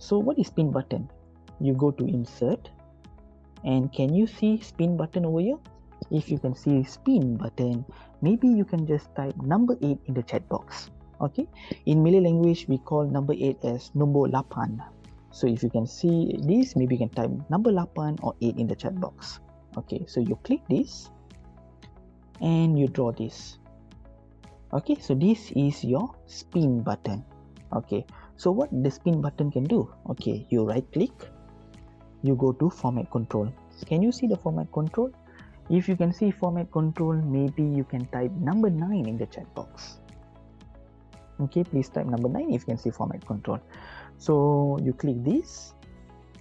So what is spin button? You go to insert, and can you see spin button over here? If you can see spin button, maybe you can just type number 8 in the chat box. Okay, in Malay language we call number 8 as nombor 8. So if you can see this, maybe you can type number 8 or 8 in the chat box. Okay, so you click this and you draw this. Okay, so this is your spin button. Okay, so what the spin button can do? Okay, you right click, you go to format control. Can you see the format control? If you can see format control, maybe you can type number 9 in the chat box. Okay, please type number 9 if you can see format control. So you click this,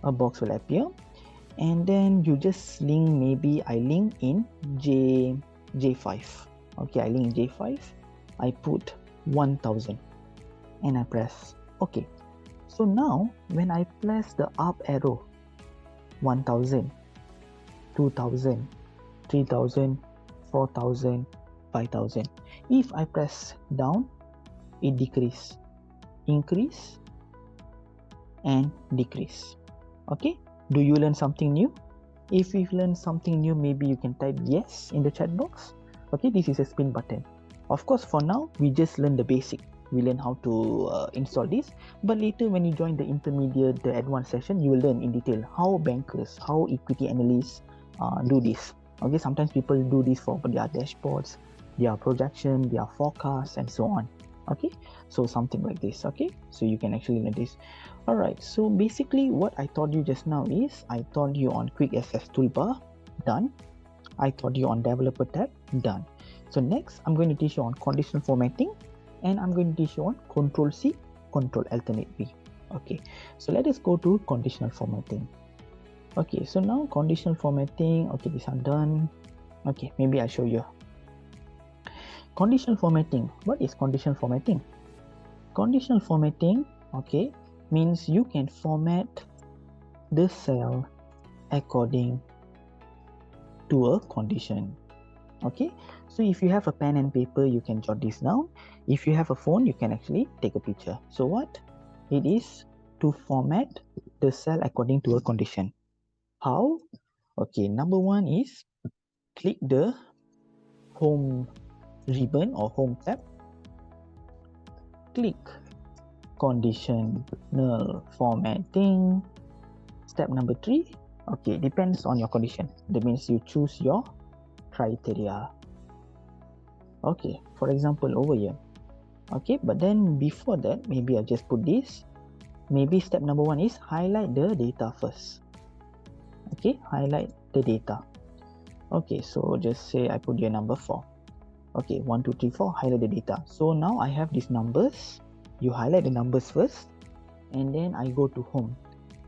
a box will appear, and then you just link, maybe I link in J5. Okay, I link J5, I put 1000 and I press OK. So now when I press the up arrow, 1000, 2000, 3000, 4000, 5000. If I press down, it decrease, increase and decrease. Okay, do you learn something new? If you've learned something new, maybe you can type yes in the chat box. Okay, this is a spin button. Of course, for now we just learn the basic. We learn how to install this, but later when you join the intermediate, the advanced session, you will learn in detail how bankers, how equity analysts do this. Okay, sometimes people do this for their dashboards, their projection, their forecasts, and so on. Okay, so something like this. Okay, so you can actually learn this. All right, so basically what I taught you just now is I taught you on quick access toolbar, done. I taught you on developer tab, done. So next I'm going to teach you on conditional formatting, and I'm going to teach you on Control C, Control Alternate V. Okay, so let us go to conditional formatting. Okay, so now conditional formatting, okay, these are done. Okay, maybe I'll show you. Conditional formatting. What is conditional formatting? Conditional formatting, okay, means you can format the cell according to a condition. Okay, so if you have a pen and paper, you can jot this down. If you have a phone, you can actually take a picture. So what it is to format the cell according to a condition. How? Okay, number one is click the home ribbon or home tab, click conditional formatting. Step number 3, okay, depends on your condition. That means you choose your criteria. Okay, for example over here. Okay, but then before that, maybe I'll just put this. Maybe step number 1 is highlight the data first. Okay, highlight the data. Okay, so just say I put here number 4. Okay, 1, 2, 3, 4, highlight the data. So now I have these numbers. You highlight the numbers first, and then I go to home.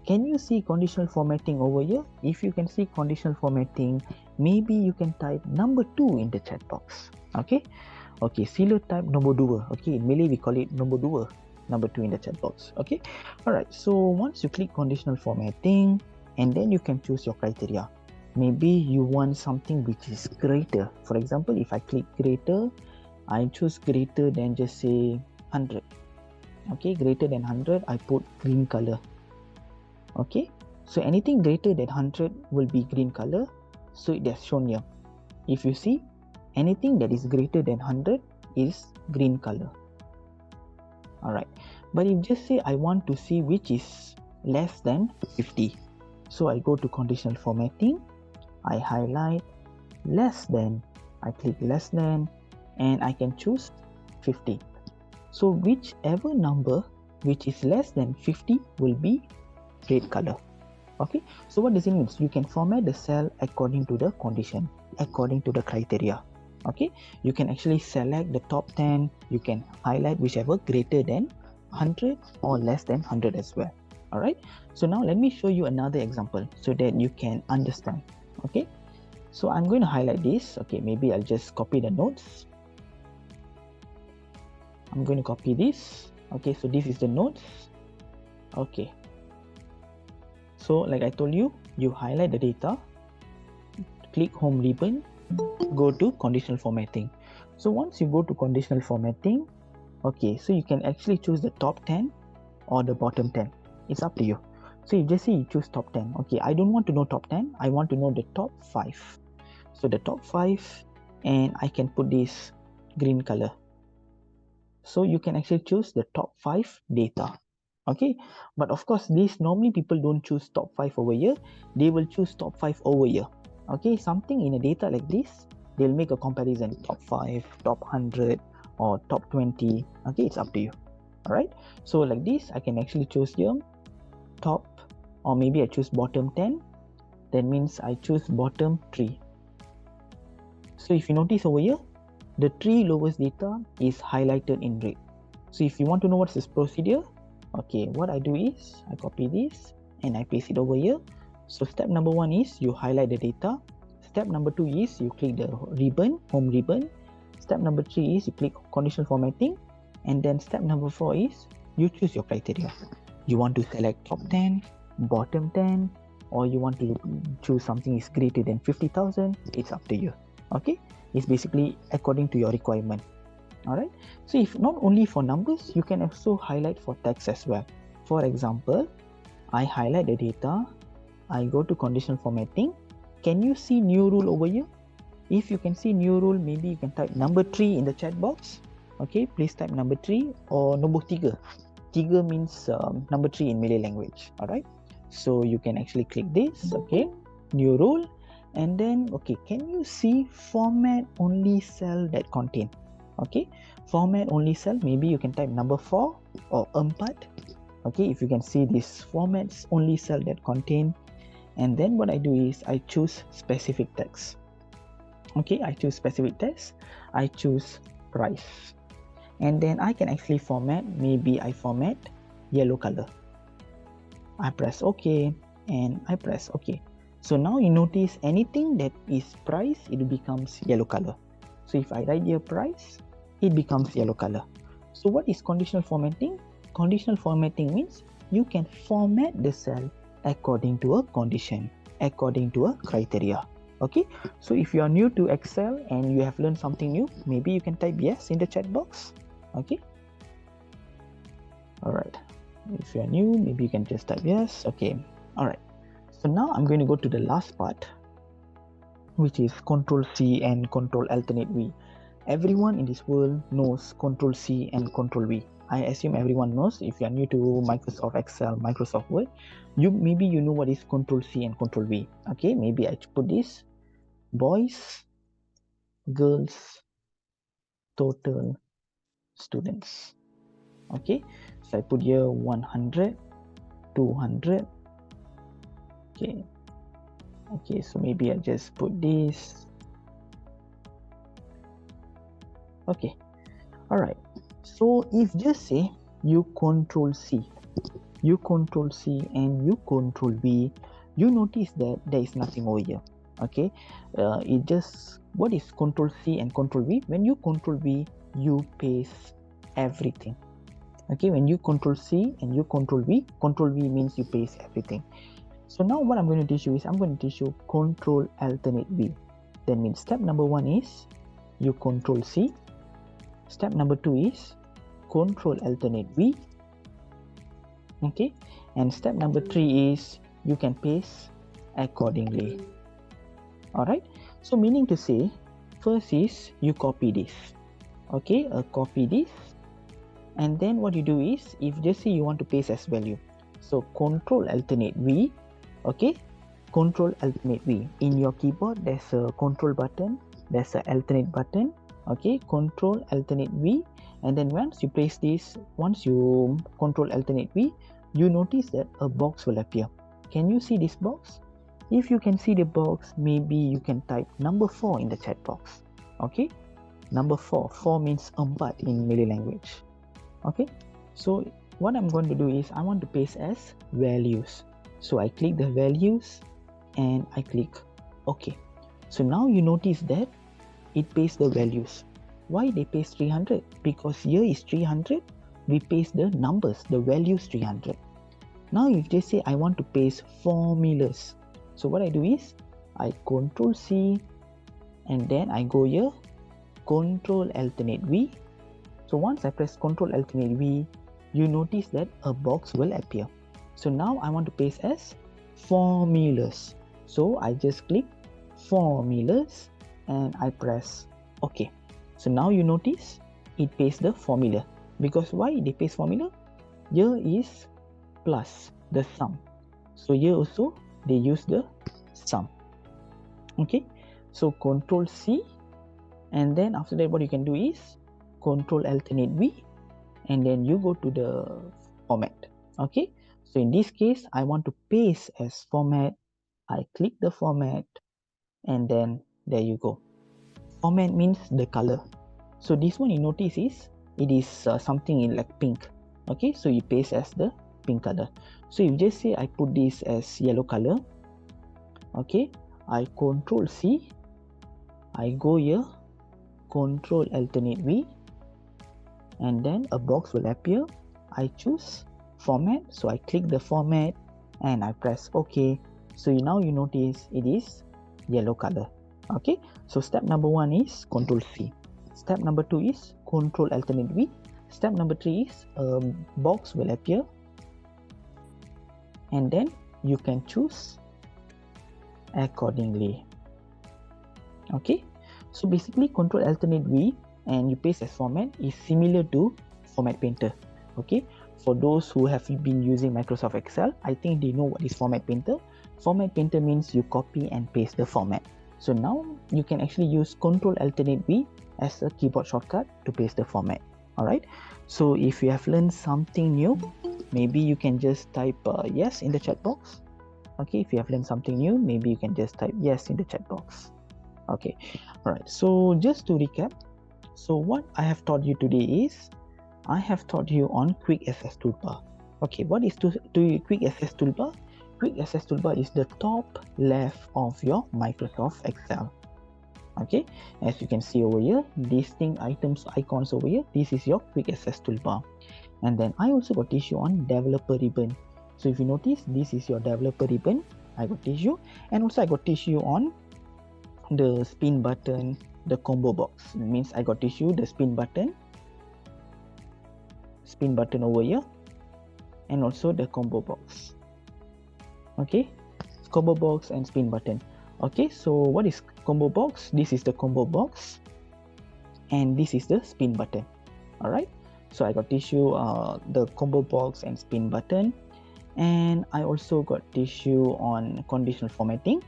Can you see conditional formatting over here? If you can see conditional formatting, maybe you can type number 2 in the chat box. Okay, okay, sila type nombor 2. Okay, in Malay we call it nombor 2, number 2 in the chat box. Okay, alright, so once you click conditional formatting, and then you can choose your criteria. Maybe you want something which is greater. For example, if I click greater, I choose greater than, just say 100. Okay, greater than 100, I put green color. Okay, so anything greater than 100 will be green color. So it is shown here. If you see, anything that is greater than 100 is green color. Alright, but if just say I want to see which is less than 50, so I go to conditional formatting, I highlight less than, I click less than, and I can choose 50. So whichever number which is less than 50 will be red color. Okay, so what does it mean? You can format the cell according to the condition, according to the criteria. Okay, you can actually select the top 10, you can highlight whichever greater than 100 or less than 100 as well. Alright, so now let me show you another example so that you can understand. Okay, so I'm going to highlight this. Okay, maybe I'll just copy the notes. I'm going to copy this. Okay, so this is the notes. Okay, so like I told you, you highlight the data, click home ribbon, go to conditional formatting. So once you go to conditional formatting, okay, so you can actually choose the top 10 or the bottom 10. It's up to you. So if just say you choose top 10, okay, I don't want to know top 10, I want to know the top 5. So the top 5, and I can put this green color. So you can actually choose the top 5 data. Okay, but of course this normally people don't choose top 5 over here, they will choose top 5 over here. Okay, something in a data like this, they'll make a comparison, top 5, top 100 or top 20. Okay, it's up to you. All right, so like this I can actually choose here top, or maybe I choose bottom 10. That means I choose bottom 3. So if you notice over here, the 3 lowest data is highlighted in red. So if you want to know what's this procedure, okay, what I do is I copy this and I paste it over here. So step number 1 is you highlight the data. Step number 2 is you click the ribbon, home ribbon. Step number 3 is you click conditional formatting. And then step number 4 is you choose your criteria. You want to select top 10, bottom 10, or you want to choose something is greater than 50,000. It's up to you. Okay, it's basically according to your requirement. All right, so if not only for numbers, you can also highlight for text as well. For example, I highlight the data, I go to conditional formatting. Can you see new rule over here? If you can see new rule, maybe you can type number 3 in the chat box. Okay, please type number 3 or nombor 3. 3 means number 3 in Malay language. All right, so you can actually click this. Okay, new rule. And then, okay, can you see format only cell that contain? Okay, format only cell, maybe you can type number 4 or 4. Okay, if you can see this formats only cell that contain. And then what I do is I choose specific text. Okay, I choose specific text, I choose price. And then I can actually format, maybe I format yellow color. I press OK and I press OK. So now you notice anything that is price, it becomes yellow color. So if I write here price, it becomes yellow color. So what is conditional formatting? Conditional formatting means you can format the cell according to a condition, according to a criteria. Okay, so if you are new to Excel and you have learned something new, maybe you can type yes in the chat box. Okay, all right, if you are new, maybe you can just type yes. Okay, all right, so now I'm going to go to the last part, which is Control C and Control Alternate V. Everyone in this world knows Control C and Control V. I assume everyone knows. If you are new to Microsoft Excel, Microsoft Word, maybe you know what is Control C and Control V. Okay, maybe I put this boys, girls, total students. Okay, so I put here 100, 200. Okay, so maybe I just put this. Okay, all right, so if just say you Control C, you Control C and you Control V, you notice that there is nothing over here. Okay, it just, what is Control C and Control V? When you Control V, you paste everything. Okay, when you Control C and you Control V means you paste everything. So now what I'm going to teach you is I'm going to teach you Control Alternate V. That means step number 1 is you Control C. Step number 2 is Control Alternate V. Okay, and step number 3 is you can paste accordingly. All right, so meaning to say, first is you copy this. Okay, copy this, and then what you do is, if just say you want to paste as value, so Control Alternate V. Okay, Control Alternate V. In your keyboard, there's a Control button, there's an Alternate button. Okay, Control Alternate V, and then once you place this, once you Control Alternate V, you notice that a box will appear. Can you see this box? If you can see the box, maybe you can type number 4 in the chat box. Okay, number 4. 4 means 4 in Malay language. Okay, so what I'm going to do is I want to paste as values. So I click the values and I click OK. So now you notice that it pastes the values. Why they paste 300? Because here is 300, we paste the numbers, the values 300. Now if they say I want to paste formulas, so what I do is I Control C and then I go here, Control Alternate V. So once I press Control Alternate V, you notice that a box will appear. So now I want to paste as formulas. So I just click formulas and I press OK. So now you notice it pastes the formula. Because why they paste formula? Here is plus the sum. So here also they use the sum. Okay, so Control C, and then after that what you can do is Control Alternate V, and then you go to the format. Okay, so in this case I want to paste as format. I click the format, and then there you go. Format means the color. So this one you notice is it is something in like pink. Okay, so you paste as the pink color. So you just say I put this as yellow color. Okay, I Control C, I go here, Control Alternate V, and then a box will appear. I choose format, so I click the format and I press OK. So now you notice it is yellow color. Okay, so step number 1 is Control C. Step number 2 is Control Alternate V. Step number 3 is a box will appear, and then you can choose accordingly. Okay, so basically Control Alternate V and you paste as format is similar to Format Painter. Okay, for those who have been using Microsoft Excel, I think they know what is Format Painter. Format Painter means you copy and paste the format. So now you can actually use Control Alternate V as a keyboard shortcut to paste the format. Alright, so if you have learned something new, maybe you can just type yes in the chat box. Okay, if you have learned something new, maybe you can just type yes in the chat box. Okay, alright, so just to recap, so what I have taught you today is I have taught you on Quick Access Toolbar. Okay, what is Quick Access Toolbar? Quick Access Toolbar is the top left of your Microsoft Excel. Okay, as you can see over here, listing items icons over here, this is your Quick Access Toolbar. And then I also got teach you on Developer Ribbon. So if you notice, this is your Developer Ribbon. I got teach you, and also I got teach you on the spin button, the combo box. It means I got teach you the spin button over here, and also the combo box. Okay, combo box and spin button. Okay, so what is combo box? This is the combo box, and this is the spin button. All right, so I got teach you the combo box and spin button, and I also got teach you on conditional formatting.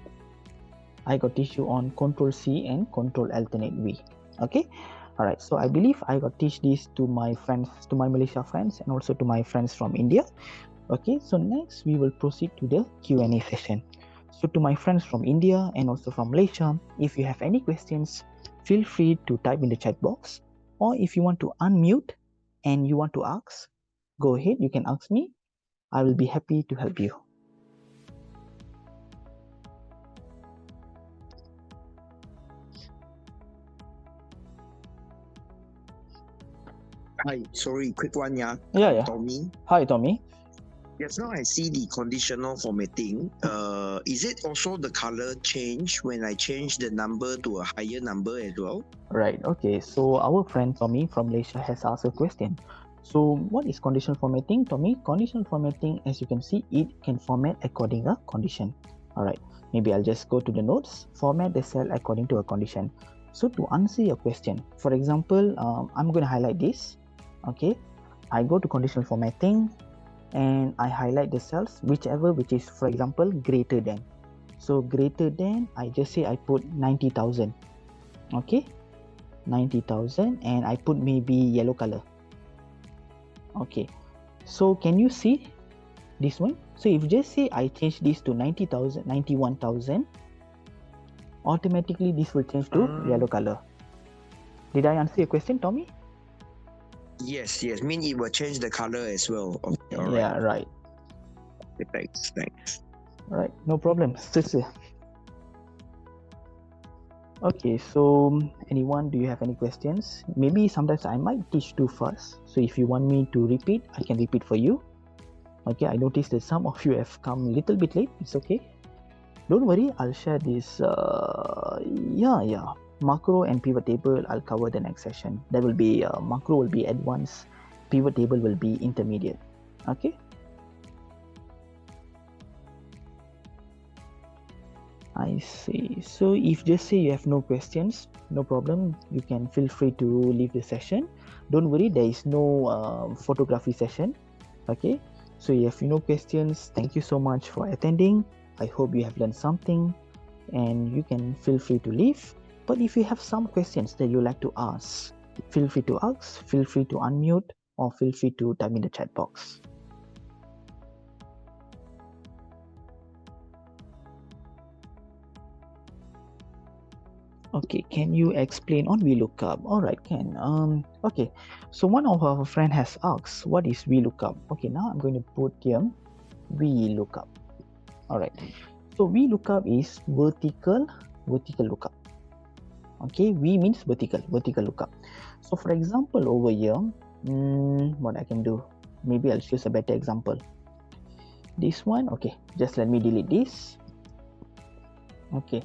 I got teach you on Control C and Control Alternate V. Okay, all right, so I believe I got teach this to my friends, to my Malaysia friends, and also to my friends from India. Okay, so next we will proceed to the Q&A session. So to my friends from India and also from Malaysia, if you have any questions, feel free to type in the chat box, or if you want to unmute and you want to ask, go ahead, you can ask me. I will be happy to help you. Hi, sorry, quick one, yeah. Yeah. Tommy. Hi, Tommy. Yes, now I see the conditional formatting. Is it also the color change when I change the number to a higher number as well? Right, okay. So our friend Tommy from Malaysia has asked a question. So what is conditional formatting, Tommy? Conditional formatting, as you can see, it can format according to a condition. All right, maybe I'll just go to the notes, format the cell according to a condition. So to answer your question, for example, I'm going to highlight this. Okay, I go to conditional formatting and I highlight the cells, whichever which is, for example, greater than. So greater than, I just say I put 90,000. Okay, 90,000, and I put maybe yellow color. Okay, so can you see this one? So if you just say I change this to 90,000, 91,000, automatically this will change to yellow color. Did I answer your question, Tommy? Yes, mean it will change the color as well. Okay, all yeah, right. Okay, thanks. Right, no problem. Okay, so anyone, do you have any questions? Maybe sometimes I might teach too fast. So if you want me to repeat, I can repeat for you. Okay, I noticed that some of you have come a little bit late. It's okay. Don't worry, I'll share this. Macro and pivot table, I'll cover the next session. That will be, macro will be advanced, pivot table will be intermediate. Okay. I see. So if just say you have no questions, no problem, you can feel free to leave the session. Don't worry, there is no photography session. Okay, so if you have no questions, thank you so much for attending. I hope you have learned something and you can feel free to leave. But if you have some questions that you like to ask, feel free to ask, feel free to unmute, or feel free to type in the chat box. Okay, can you explain on VLOOKUP? Alright, Ken. Okay, so one of our friend has asked, what is VLOOKUP? Okay, now I'm going to put here VLOOKUP. Alright, so VLOOKUP is vertical lookup. Okay, V means vertical lookup. So for example, over here, what I can do, maybe I'll choose a better example. This one, okay, just let me delete this. Okay,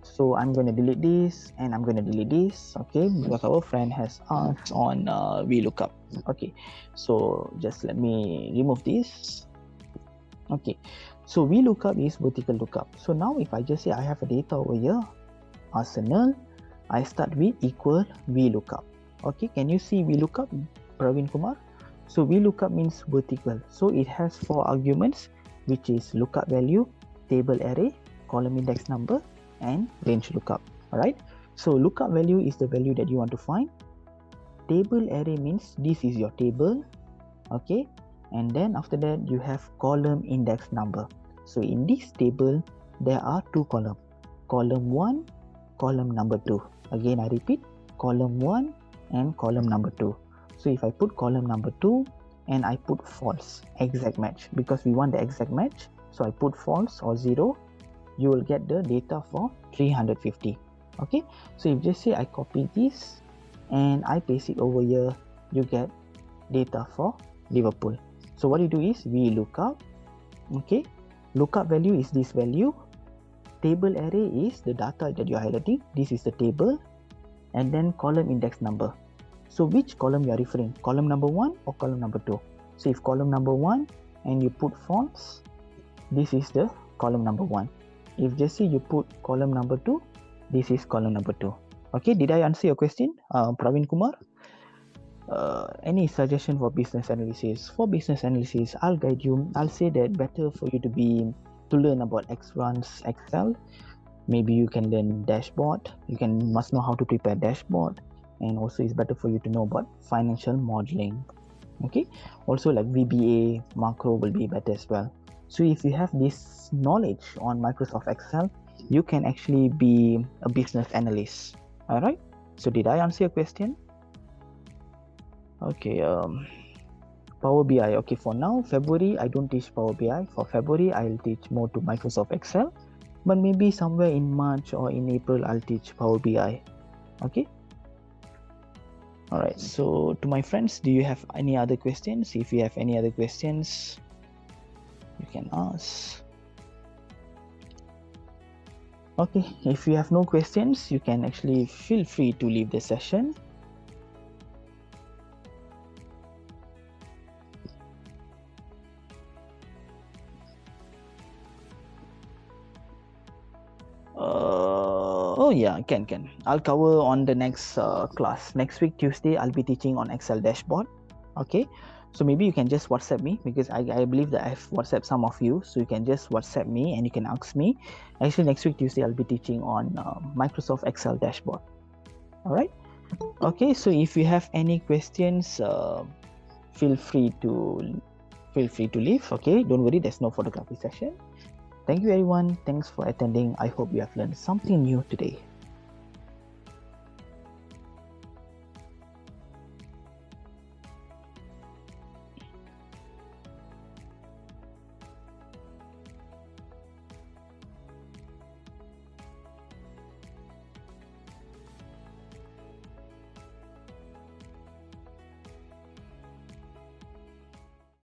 so I'm going to delete this and I'm going to delete this, okay, because our friend has asked on VLOOKUP. Okay, so just let me remove this. Okay, so VLOOKUP is vertical lookup. So now if I just say I have a data over here, Arsenal, I start with equal VLOOKUP. Okay, can you see VLOOKUP, Praveen Kumar? So VLOOKUP means vertical. So it has 4 arguments, which is lookup value, table array, column index number, and range lookup. Alright, so lookup value is the value that you want to find. Table array means this is your table. Okay, and then after that you have column index number. So in this table there are 2 columns, column 1, column number 2. Again I repeat, column 1 and column number 2. So if I put column number 2 and I put false, exact match, because we want the exact match, so I put false or 0, you will get the data for 350. Okay, so if just say I copy this and I paste it over here, you get data for Liverpool. So what you do is VLOOKUP. Okay, lookup value is this value, table array is the data that you're highlighting, this is the table, and then column index number. So which column you are referring, column number 1 or column number 2? So if column number 1 and you put false, this is the column number 1. If just say you put column number 2, this is column number 2. Okay, did I answer your question, Praveen Kumar? Any suggestion for business analysis? For business analysis, I'll guide you. I'll say that better for you to learn about advanced Excel. Maybe you can learn dashboard. You must know how to prepare dashboard, and also it's better for you to know about financial modeling. Okay, also like VBA, macro will be better as well. So if you have this knowledge on Microsoft Excel, you can actually be a business analyst. All right, so did I answer your question? Okay, Power BI. Okay, for now, February, I don't teach Power BI. For February, I'll teach more to Microsoft Excel. But maybe somewhere in March or in April, I'll teach Power BI. Okay. Alright, so to my friends, do you have any other questions? If you have any other questions, you can ask. Okay, if you have no questions, you can actually feel free to leave the session. Oh yeah, can. I'll cover on the next class. Next week, Tuesday, I'll be teaching on Excel dashboard. Okay, so maybe you can just WhatsApp me, because I believe that I've WhatsApp some of you. So you can just WhatsApp me and you can ask me. Actually, next week, Tuesday, I'll be teaching on Microsoft Excel dashboard. All right. Okay, so if you have any questions, feel free to leave. Okay, don't worry, there's no photography session. Thank you everyone. Thanks for attending. I hope you have learned something new today.